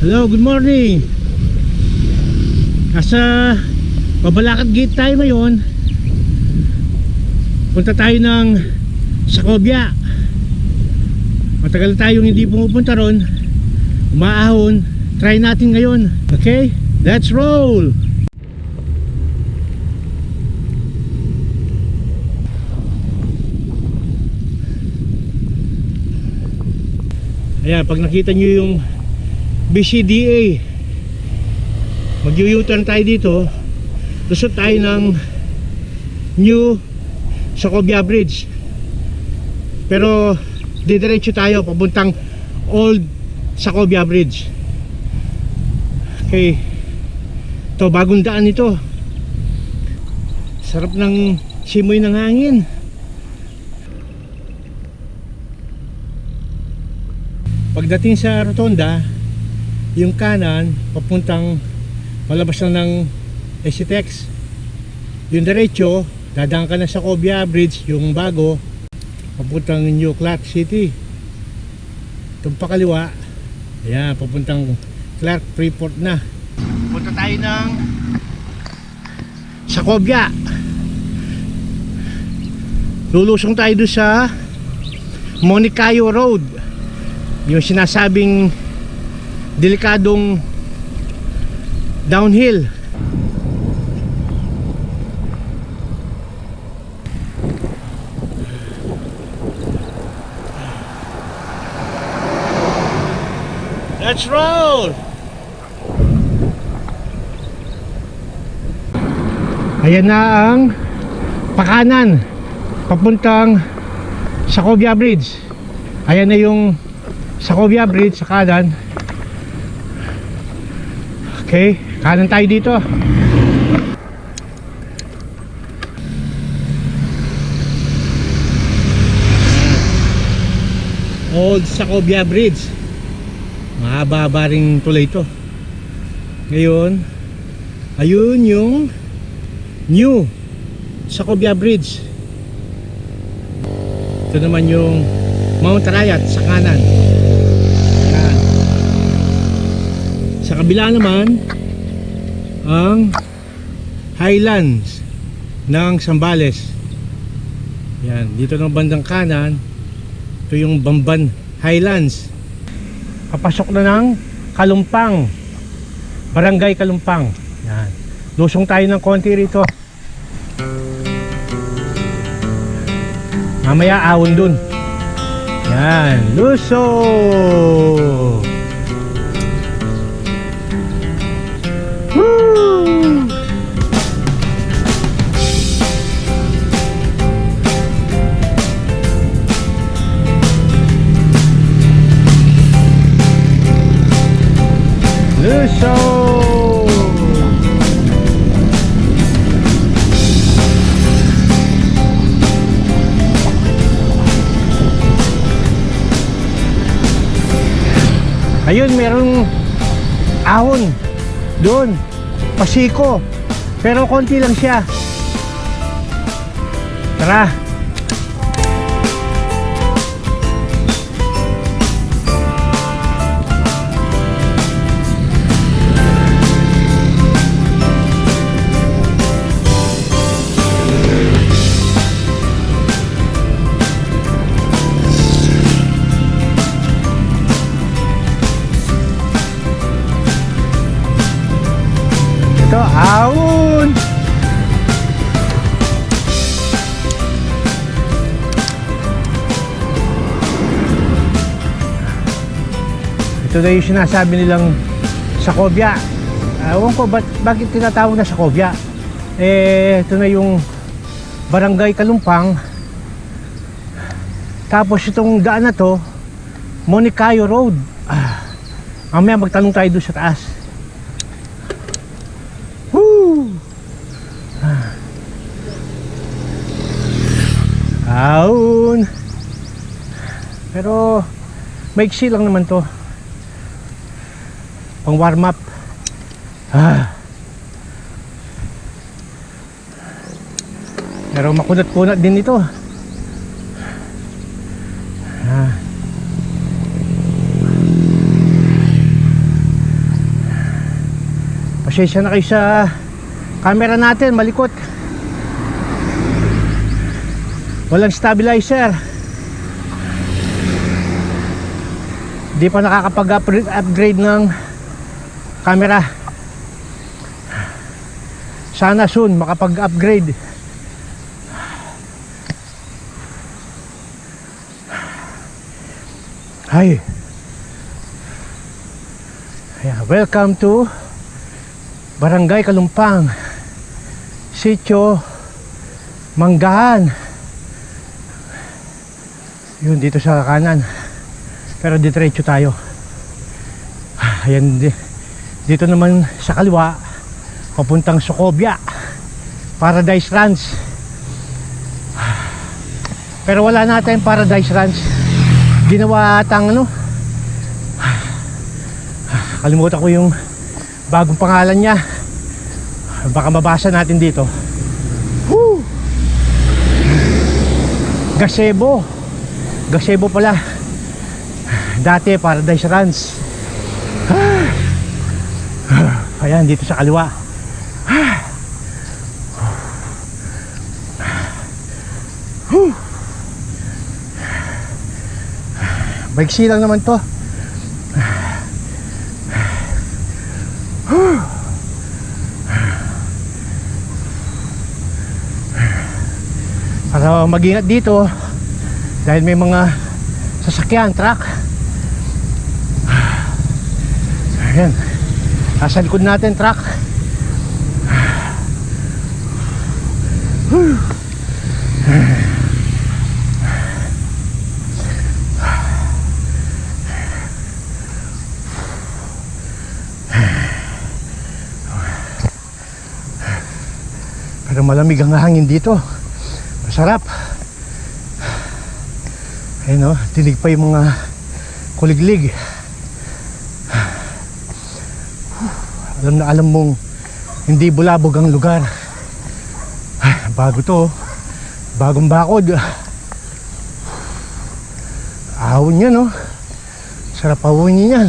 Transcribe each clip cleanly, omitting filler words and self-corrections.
Hello, good morning. Nasa Babalakad Gate tayo ngayon. Punta tayo ng Sacobia. Matagal tayong hindi pumupunta ron. Umaahon. Try natin ngayon. Okay? Let's roll! Ayan, pag nakita nyo yung BCDA, mag-U-turn tayo dito. Lusot tayo ng New Sacobia Bridge, pero didiretso tayo papuntang Old Sacobia Bridge. Okay, ito bagong daan ito. Sarap ng simoy ng hangin. Pagdating sa rotonda, yung kanan papuntang palabas na ng SCTEX. Yung diretso, dadaan ka na sa Sacobia Bridge, yung bago, papuntang New Clark City. Itong pakaliwa, ayan, papuntang Clark Freeport na. Punta tayo ng Sacobia. Lulusong tayo doon sa Monicayo Road, yung sinasabing delikadong downhill. Let's roll! Ayan na ang pakanan papuntang Sacobia Bridge. Ayan na yung Sacobia Bridge sa kanan. Okay, kanan tayo dito. Old Sacobia Bridge. Mahaba-haba ring tulay ito. Ngayon, ayun yung New Sacobia Bridge. Ito naman yung Mount Rayat sa kanan. Yan. Sa kabila naman ang Highlands ng Zambales. Yan, dito ng bandang kanan, ito yung Bamban Highlands. Papasok na ng Kalumpang, Barangay Kalumpang. Yan. Lusong tayo ng konti rito. Mamaya ahon dun. Yan, luso. Woo! Luso. Ayun, merong ahon doon, pasiko, pero konti lang siya. Tara. Ito, ahon. Ito na yung sinasabi nilang Sacobia. Ewan ko bakit tinatawag na Sacobia. Ito na yung Barangay Kalumpang. Tapos itong daan na to, Monicayo Road. Mamaya magtanong tayo doon sa taas. Ahon. Pero maiksi lang naman to, pang warm up. Pero makunat-kunat din ito. Pasensya na kayo sa camera natin, malikot. Walang stabilizer. Di pa nakakapag-upgrade ng camera. Sana soon makapag-upgrade. Hi. Yeah, welcome to Barangay Kalumpang, Sitio Manggahan. Yun, dito sa kanan. Pero diretso tayo. Ayan, dito naman sa kaliwa, papuntang Socobia, Paradise Ranch. Pero wala natin Paradise Ranch. Ginawa atang ano, kalimutan ko yung bagong pangalan niya. Baka mabasa natin dito. Woo! Gazebo. Gazebo pala. Dati Paradise Ranch. Ayan, dito sa kaliwa. Maiksi lang naman to. Para mag-ingat dito dahil may mga sasakyan, truck. Ayan, nasa likod natin truck. Pero malamig ang hangin dito. Masarap. Ayun o, dinig pa yung mga kuliglig. Alam na alam mong hindi bulabog ang lugar. Bago to, bagong bakod. Ahon yan o. Sarap ahon yan.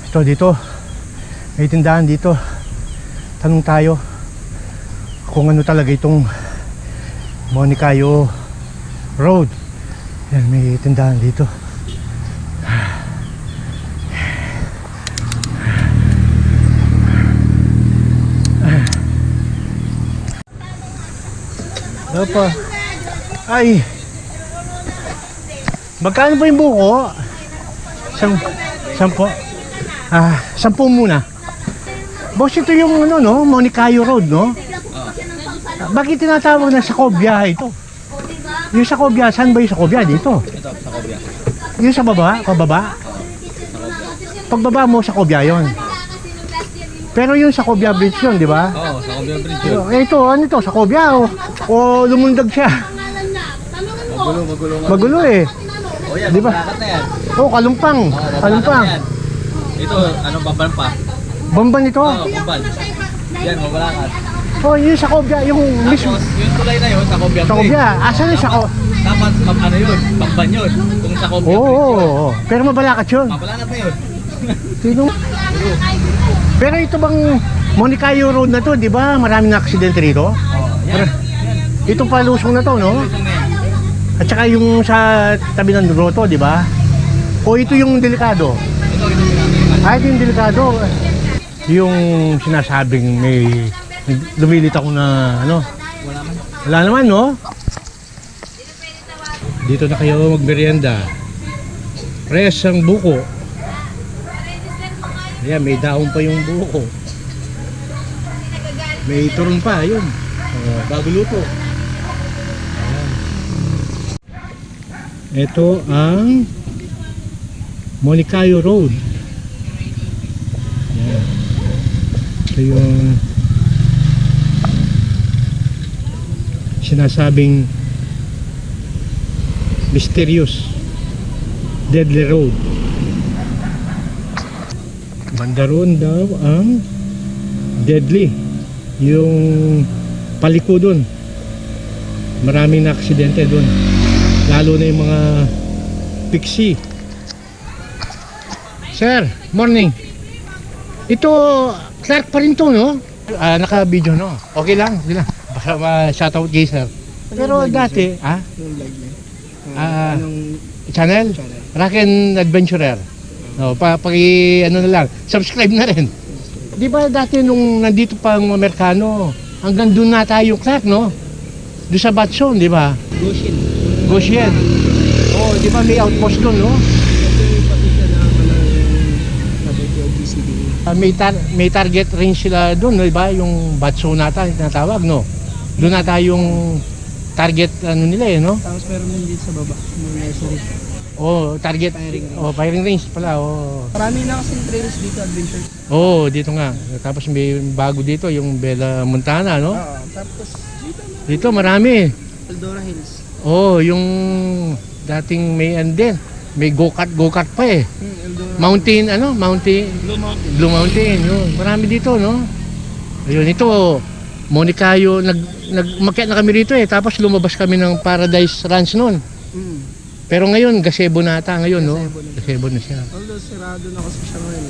Ito dito, may tindahan dito. Tanong tayo kung ano talaga itong Monicayo Road. Yan, may tindahan dito. Opo. Ay, magkano ba yung buko? 10 po. 10 muna. Boss, ito yung ano, no? Monicayo Road, no? Bakit tinatawag na Socobia ito? Yung Socobia, saan ba yung Socobia? Dito. Ito, Socobia. Yung sa baba, pababa? Pagbaba mo, Socobia yon. Pero yung Socobia Bridge yun, di ba? Oo, Socobia Bridge yun. Ito, ano ito? Socobia o lumundag siya? Magulo. Magulo eh. O yan, Di ba? mabalakad na yan. Kalumpang. Mabalakad Kalumpang. na yan. Ito, anong bamban pa? Bamban ito? Oo, bamban. Yan, mabalakad. Yung Socobia, yung mismo. Tapos, yung tulay na yun, Socobia Bridge. Socobia, asan yung Socobia? Dapat, ano yun, bamban yun. Kung Socobia Bridge yun. Oo. Pero mabalakat yun. Mabalakad na yun. Sino? Pero ito bang Monicayo Road na to, di ba? Maraming na aksidente rito. Oo, yan. Itong palusong na to, no? Lusong na yan. At saka yung sa tabi ng Roto, di ba? O ito yung delikado? Ito pinakailan. Ito yung delikado. Yung sinasabing may lumilitaw na ano? Wala man. Wala naman, no? Dito na kayo magmerienda. Fresh ang buko. Ayan, may dahon pa yung buko. May turon pa, yun. Bago luto. Ayan. Ito ang Monicayo Road. Ayan. Ito yung sinasabing mysterious deadly road. Banda roon daw ang deadly, yung paliko dun. Maraming na aksidente dun, lalo na yung mga pixie. Sir, morning. Ito, Clark pa rin to, no? Naka-video, no? Okay lang, okay lang. Baka ma-shoutout kay sir. Pero dati, Yung live niya. Anong channel? Rock and Adventurer. No, ano na lang, subscribe na rin. Di ba dati nung nandito pa ang Amerikano, hanggang doon na tayo Clark, no? Doon sa Batson, di ba? Goshen. Goshen. Oh, di ba may outpost doon, no? Ito yung pati siya na sabi ko, GCD. May target range sila doon, di ba? Yung Batson nata, tinatawag, no? Doon na tayong target ano nila eh, no? Tapos meron din dito sa baba, yung nursery. Oh, target Firing range. Oh, firing range pala. Oh. Marami na kasing trails dito, adventure. Oh, dito nga. Tapos may bago dito yung Bella Montana, no? Oo. Tapos dito na, Dito marami. Eldora Hills. Oh, yung dating may andin. May go-kart pa eh. Eldora. Mountain Blue Mountain. Blue Mountain, yun. Marami dito, no? Ayun, ito Monicayo, umakyat na kami rito eh. Tapos lumabas kami ng Paradise Ranch noon. Pero ngayon, gazebo na ata ngayon, no? Gazebo na siya. Although sirado na kasi siya ngayon.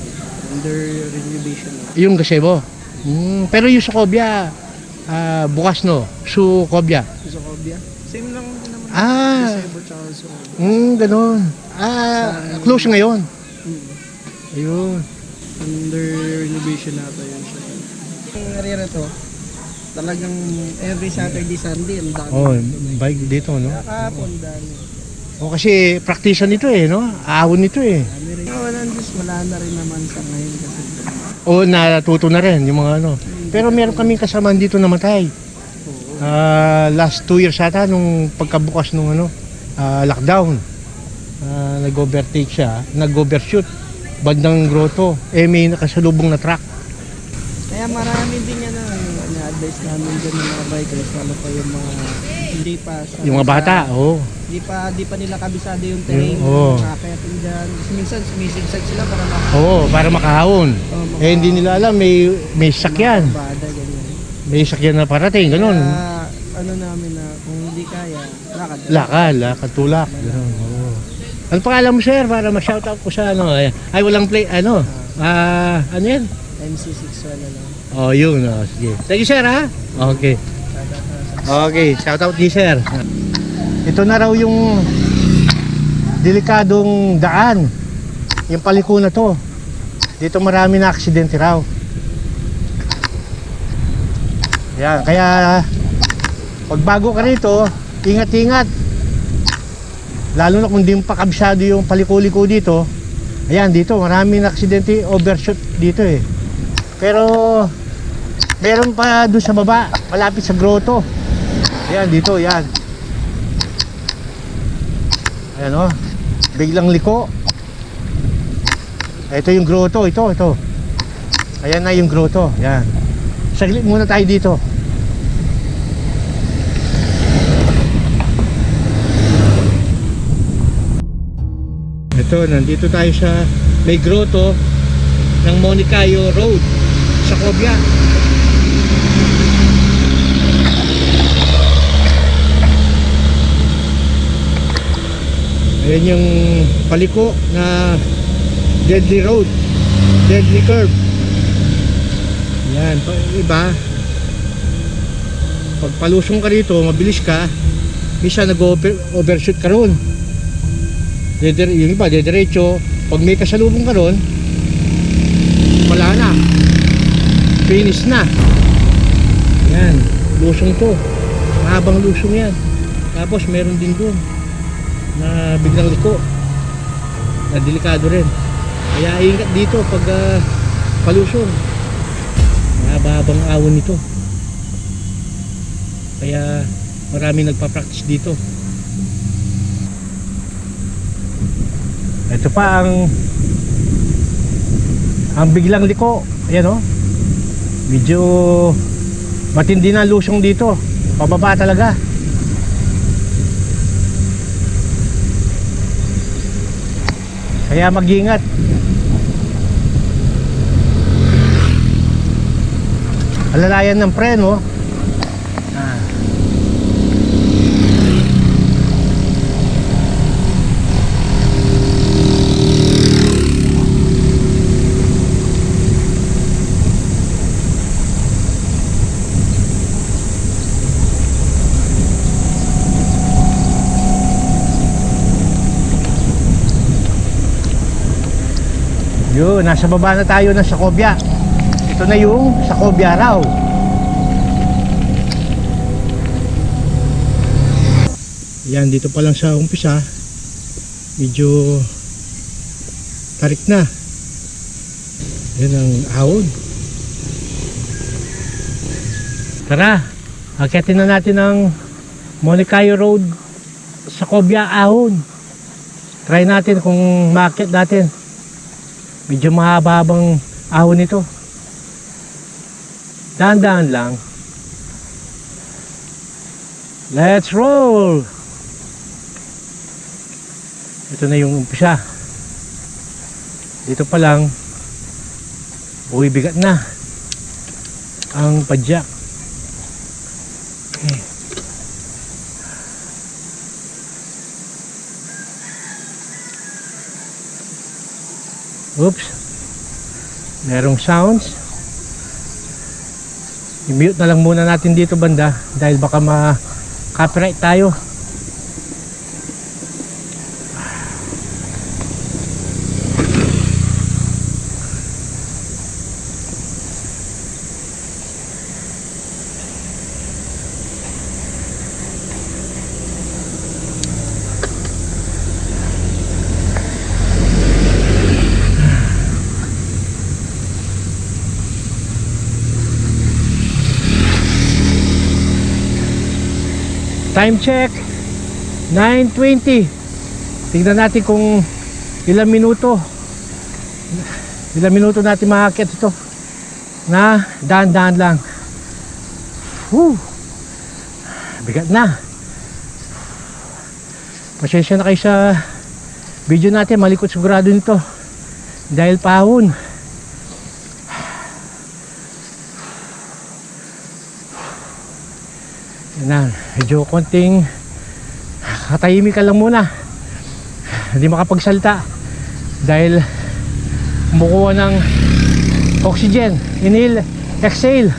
Under renovation na. Yung gazebo. Pero yung Sucobia, bukas, no? Sucobia. Socobia. Same lang din naman. Gazebo tsaka Socobia. Ganun. Close ngayon. Ayun. Under renovation na ito yun siya. Ang area to, talagang every Saturday, Sunday, ang dami. Oh, bike dito, no? Kahapon, dami. O kasi practicean nito eh, no? Aawon nito eh. Dami rin. Wala na rin naman sa ngayon kasi. O natuto na rin yung mga ano. Pero meron kaming kasamaan dito namatay. Last 2 years ata nung pagkabukas nung lockdown. Nag-overtake siya, nag-overshoot bandang grotto. May nakasalubong na truck. Kaya marami din yan yung advice namin dyan ng mga bikers, lalo pa yung mga hindi pa Yung mga bata, Di pa nila kabisado yung terrain, nakakayatin dyan. Kasi minsan sumisigsag sila para para makahawon. Hindi nila alam may sakyan. bada, ganyan. May sakyan na parating, ganun. Kaya ano namin na kung hindi kaya, Lakad, tulak. Ganun, Ano pangalan mo sir para ma-shoutout ko sa ay walang play, ano yan? MC61 na lang. Oh, yun. Sige. Thank you, sir, ha? Okay. Okay, shout out ni sir. Ito na raw yung delikadong daan. Yung paliko na to. Dito marami na aksidente raw. Yan, kaya pag bago ka rito, ingat-ingat. Lalo na kung di mo pa kabisado yung paliko-liko dito. Ayan, dito marami na aksidente, overshoot dito eh. Pero meron pa doon sa baba, malapit sa grotto. Ayan, dito, yan. Ayan, biglang liko. Ito yung grotto, ito. Ayan na yung grotto, yan. Saglit muna tayo dito. Ito, nandito tayo sa may grotto ng Monicayo Road sa Cobia. Ayan yung paliko na deadly road, deadly curve. Yan, iba pag palusong ka rito, mabilis ka, minsan nag-overshoot ka ron. Yung iba, dediretso. Pag may kasalubong ka ron, wala na, finish na. Yan, lusong to, mahabang lusong yan. Tapos meron din doon na biglang liko na delikado rin, kaya ingat dito pag palusong. Mahaba-habang awon nito, kaya marami nagpa-practice dito. Ito pa ang biglang liko. Ayan, medyo matindi na lusong dito, pababa talaga. Kaya mag-ingat. Alalayan ng preno. Yun, nasa baba na tayo ng Sacobia. Ito na yung Sacobia raw. Yan, dito pa lang sa umpisa, medyo tarik na. Yan ang ahon. Tara, akyatin na natin ang Monicayo Road, Sacobia ahon. Try natin kung maakyat natin. Medyo mahaba-habang ahon nito. Dahan-dahan lang. Let's roll! Ito na yung umpisa. Dito pa lang, bigat na ang padyak. Okay. Oops, merong sounds. I-mute na lang muna natin dito banda dahil baka ma-copyright tayo. Time check 9:20. Tingnan natin kung ilang minuto natin makakit ito na dahan-dahan lang. Bigat na. Pasensya na kayo sa video natin, malikot sigurado nito dahil pahon. Yan na, medyo konting katahimikan lang muna, hindi makapagsalita dahil kumukuha ng oxygen. Inhale, exhale.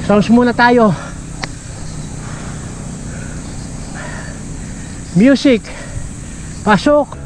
Sounds muna tayo. Music, pasok.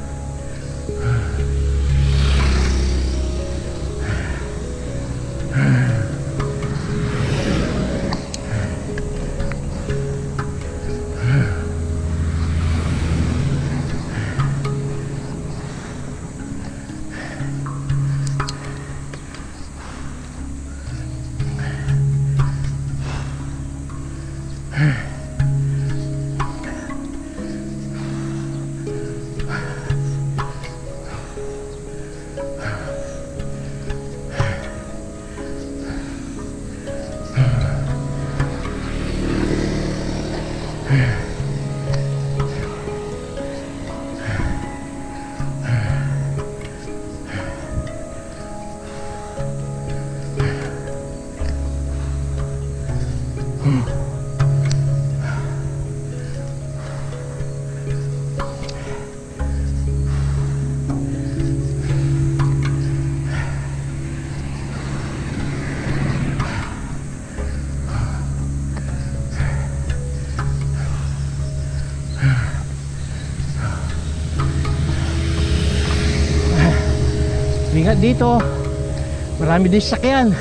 Ingat dito, marami din sasakyan.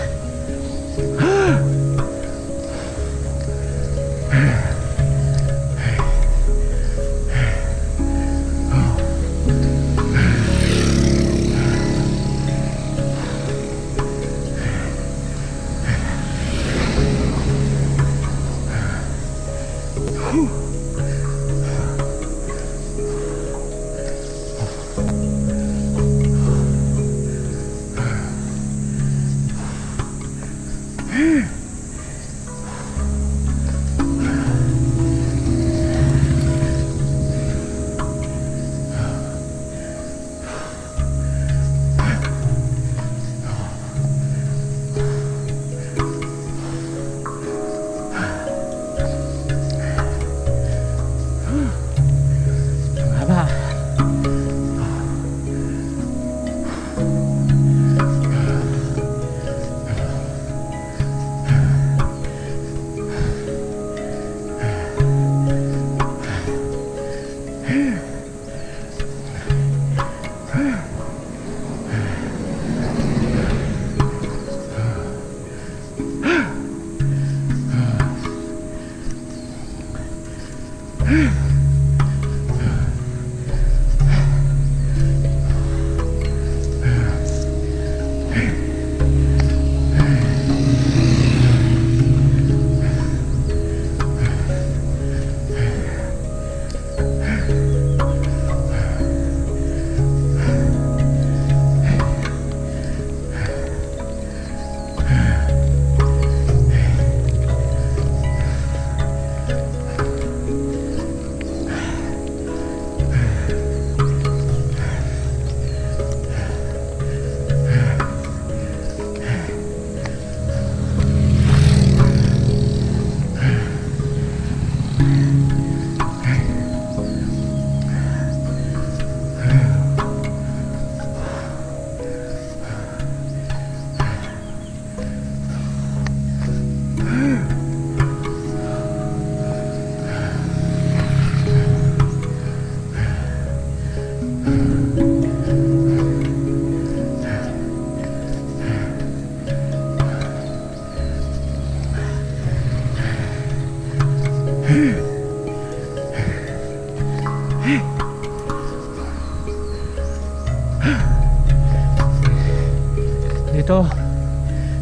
Dito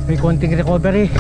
may konting recovery.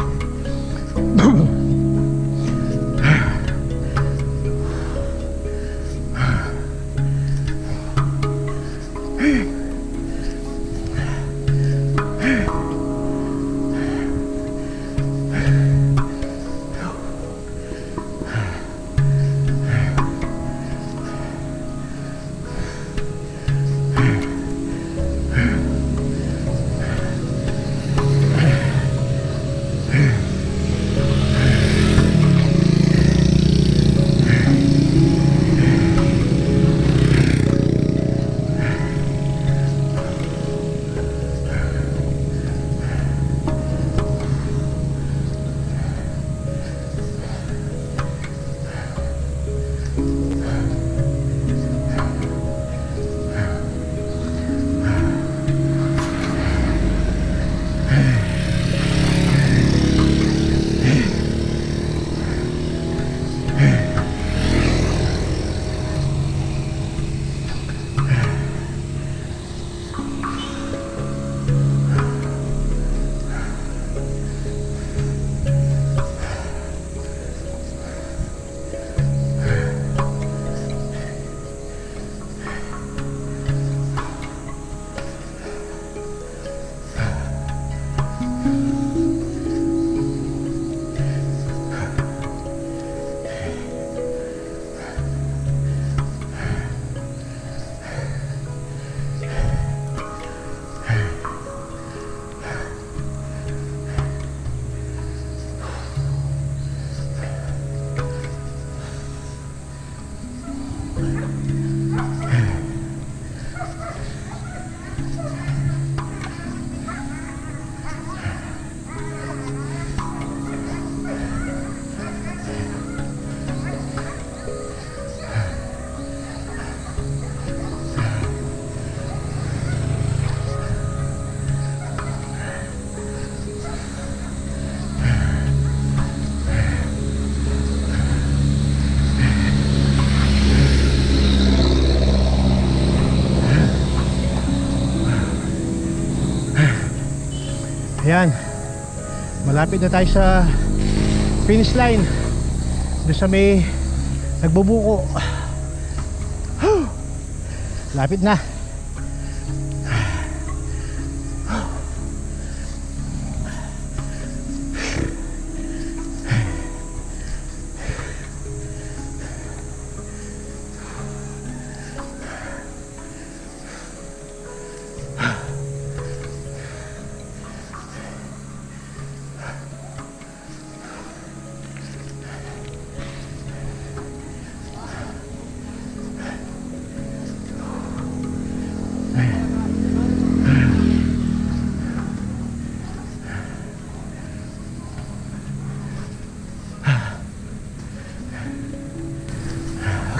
Ayan, malapit na tayo sa finish line. Doon sa may nagbubuko. Lapit na.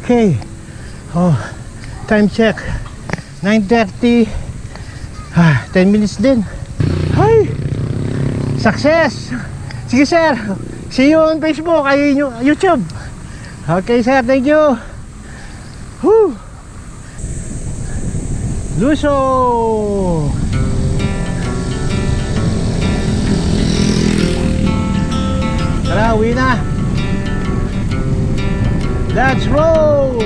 Okay. Oh, time check. 9:30. 10 minutes din. Hi. Success. Sige sir. See you on Facebook, ay YouTube. Okay sir, thank you. Woo. Luso. Tara, uwi na. Let's roll!